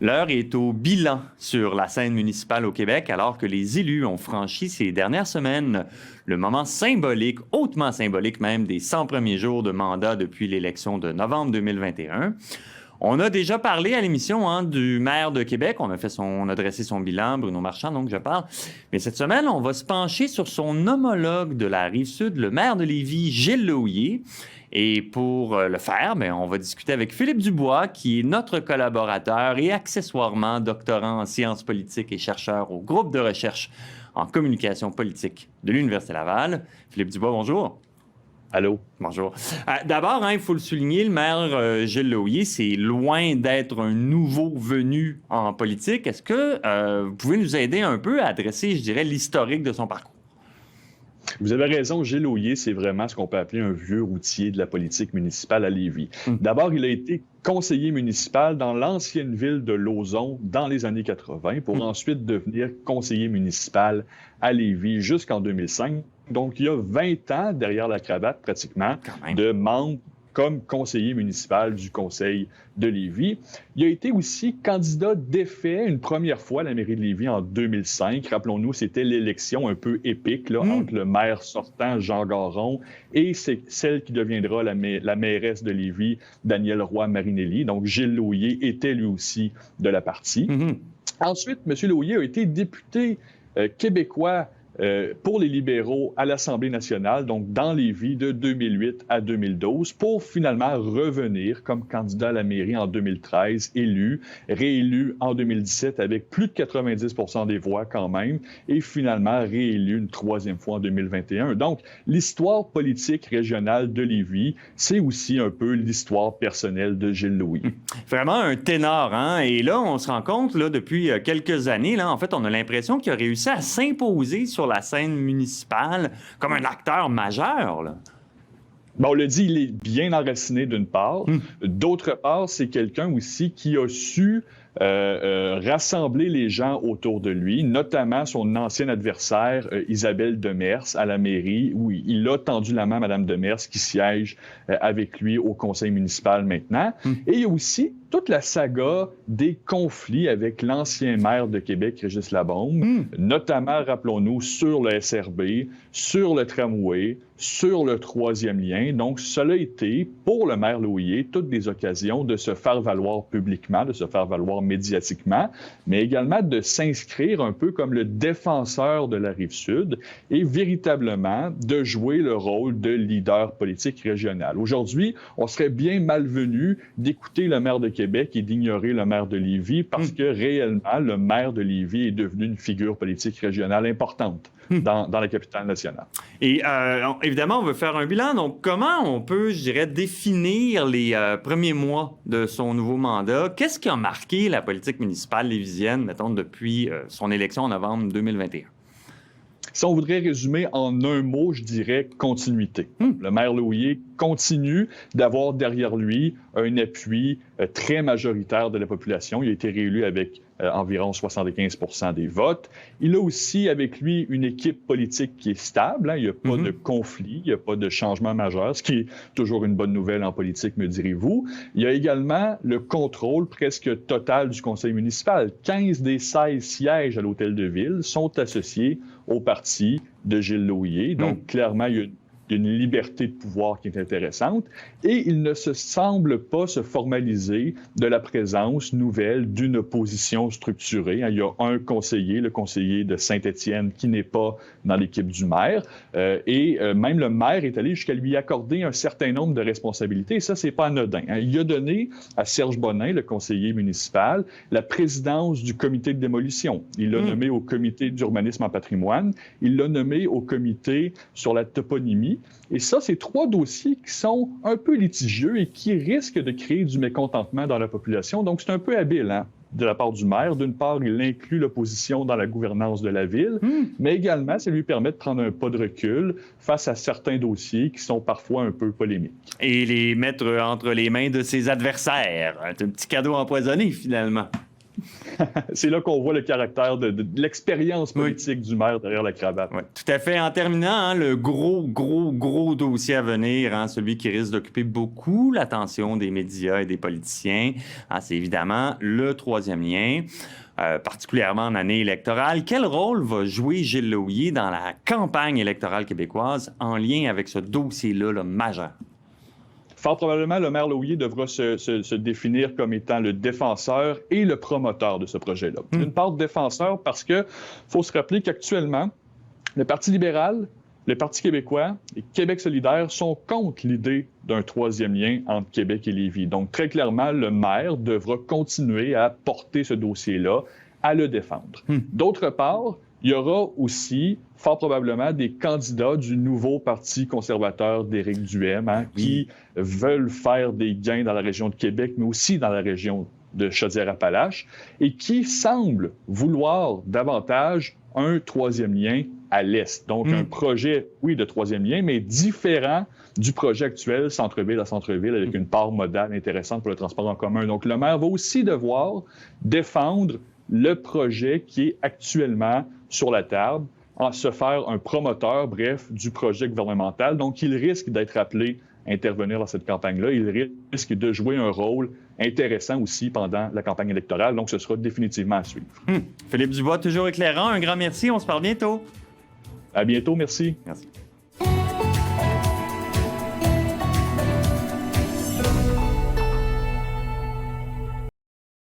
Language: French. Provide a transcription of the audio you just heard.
L'heure est au bilan sur la scène municipale au Québec, alors que les élus ont franchi ces dernières semaines le moment symbolique, hautement symbolique même, des 100 premiers jours de mandat depuis l'élection de novembre 2021. On a déjà parlé à l'émission du maire de Québec. On a dressé son bilan, Bruno Marchand, donc je parle. Mais cette semaine, on va se pencher sur son homologue de la Rive-Sud, le maire de Lévis, Gilles Lehouillier. Et pour le faire, on va discuter avec Philippe Dubois, qui est notre collaborateur et accessoirement doctorant en sciences politiques et chercheur au groupe de recherche en communication politique de l'Université Laval. Philippe Dubois, bonjour. Allô? Bonjour. D'abord, il faut le souligner, le maire Gilles Lehouillier, c'est loin d'être un nouveau venu en politique. Est-ce que vous pouvez nous aider un peu à adresser, je dirais, l'historique de son parcours? Vous avez raison, Gilles Lehouillier, c'est vraiment ce qu'on peut appeler un vieux routier de la politique municipale à Lévis. D'abord, il a été conseiller municipal dans l'ancienne ville de Lauson dans les années 80 pour ensuite devenir conseiller municipal à Lévis jusqu'en 2005. Donc, il y a 20 ans derrière la cravate, pratiquement, de membre comme conseiller municipal du conseil de Lévis. Il a été aussi candidat défait une première fois à la mairie de Lévis en 2005. Rappelons-nous, c'était l'élection un peu épique entre le maire sortant, Jean Garon, et celle qui deviendra la mairesse de Lévis, Danielle Roy-Marinelli. Donc, Gilles Lehouillier était lui aussi de la partie. Ensuite, M. Lehouillier a été député québécois pour les libéraux à l'Assemblée nationale, donc dans Lévis de 2008 à 2012, pour finalement revenir comme candidat à la mairie en 2013, réélu en 2017 avec plus de 90 % des voix quand même, et finalement réélu une troisième fois en 2021. Donc, l'histoire politique régionale de Lévis, c'est aussi un peu l'histoire personnelle de Gilles Lehouillier. Vraiment un ténor, hein? Et là, on se rend compte, depuis quelques années, en fait, on a l'impression qu'il a réussi à s'imposer sur la scène municipale comme un acteur majeur, là. On le dit, il est bien enraciné d'une part. D'autre part, c'est quelqu'un aussi qui a su rassembler les gens autour de lui, notamment son ancienne adversaire, Isabelle Demers, à la mairie, où il a tendu la main à Mme Demers, qui siège avec lui au conseil municipal maintenant. Et il y a aussi toute la saga des conflits avec l'ancien maire de Québec, Régis Labaume, notamment, rappelons-nous, sur le SRB, sur le tramway, sur le troisième lien. Donc, cela a été, pour le maire Lehouillier, toutes des occasions de se faire valoir publiquement, de se faire valoir médiatiquement, mais également de s'inscrire un peu comme le défenseur de la Rive-Sud et véritablement de jouer le rôle de leader politique régional. Aujourd'hui, on serait bien malvenu d'écouter le maire de Québec et d'ignorer le maire de Lévis parce que réellement, le maire de Lévis est devenu une figure politique régionale importante dans la capitale nationale. Et évidemment, on veut faire un bilan. Donc, comment on peut, je dirais, définir les premiers mois de son nouveau mandat? Qu'est-ce qui a marqué la politique municipale lévisienne, mettons, depuis son élection en novembre 2021? Si on voudrait résumer en un mot, je dirais continuité. Le maire Lehouillier continue d'avoir derrière lui un appui très majoritaire de la population. Il a été réélu avec environ 75 % des votes. Il a aussi avec lui une équipe politique qui est stable. Il n'y a pas de conflit, il n'y a pas de changement majeur, ce qui est toujours une bonne nouvelle en politique, me direz-vous. Il y a également le contrôle presque total du conseil municipal. 15 des 16 sièges à l'hôtel de ville sont associés au parti de Gilles Lehouillier. Donc, clairement, il y a une liberté de pouvoir qui est intéressante. Et il ne se semble pas se formaliser de la présence nouvelle d'une opposition structurée. Il y a un conseiller, le conseiller de Saint-Étienne, qui n'est pas dans l'équipe du maire. Et même le maire est allé jusqu'à lui accorder un certain nombre de responsabilités. Et ça, c'est pas anodin. Il a donné à Serge Bonin, le conseiller municipal, la présidence du comité de démolition. Il l'a nommé au comité d'urbanisme en patrimoine. Il l'a nommé au comité sur la toponymie. Et ça, c'est 3 dossiers qui sont un peu litigieux et qui risquent de créer du mécontentement dans la population. Donc, c'est un peu habile de la part du maire. D'une part, il inclut l'opposition dans la gouvernance de la ville, mais également, ça lui permet de prendre un pas de recul face à certains dossiers qui sont parfois un peu polémiques. Et les mettre entre les mains de ses adversaires. Un petit cadeau empoisonné, finalement. C'est là qu'on voit le caractère de l'expérience politique du maire derrière la cravate. Oui, tout à fait. En terminant, hein, le gros dossier à venir, hein, celui qui risque d'occuper beaucoup l'attention des médias et des politiciens, hein, c'est évidemment le troisième lien. Particulièrement en année électorale. Quel rôle va jouer Gilles Lehouillier dans la campagne électorale québécoise en lien avec ce dossier-là là, majeur? Fort probablement, le maire Lehouillier devra se définir comme étant le défenseur et le promoteur de ce projet-là. D'une part, défenseur parce qu'il faut se rappeler qu'actuellement, le Parti libéral, le Parti québécois et Québec solidaire sont contre l'idée d'un troisième lien entre Québec et Lévis. Donc, très clairement, le maire devra continuer à porter ce dossier-là, à le défendre. D'autre part, il y aura aussi, fort probablement, des candidats du nouveau Parti conservateur d'Éric Duhem qui veulent faire des gains dans la région de Québec, mais aussi dans la région de Chaudière-Appalaches, et qui semblent vouloir davantage un troisième lien à l'est. Donc, un projet, oui, de troisième lien, mais différent du projet actuel centre-ville à centre-ville, avec une part modale intéressante pour le transport en commun. Donc, le maire va aussi devoir défendre le projet qui est actuellement sur la table, en se faire un promoteur, bref, du projet gouvernemental. Donc, il risque d'être appelé à intervenir dans cette campagne-là. Il risque de jouer un rôle intéressant aussi pendant la campagne électorale. Donc, ce sera définitivement à suivre. Philippe Dubois, toujours éclairant. Un grand merci. On se parle bientôt. À bientôt. Merci. Merci.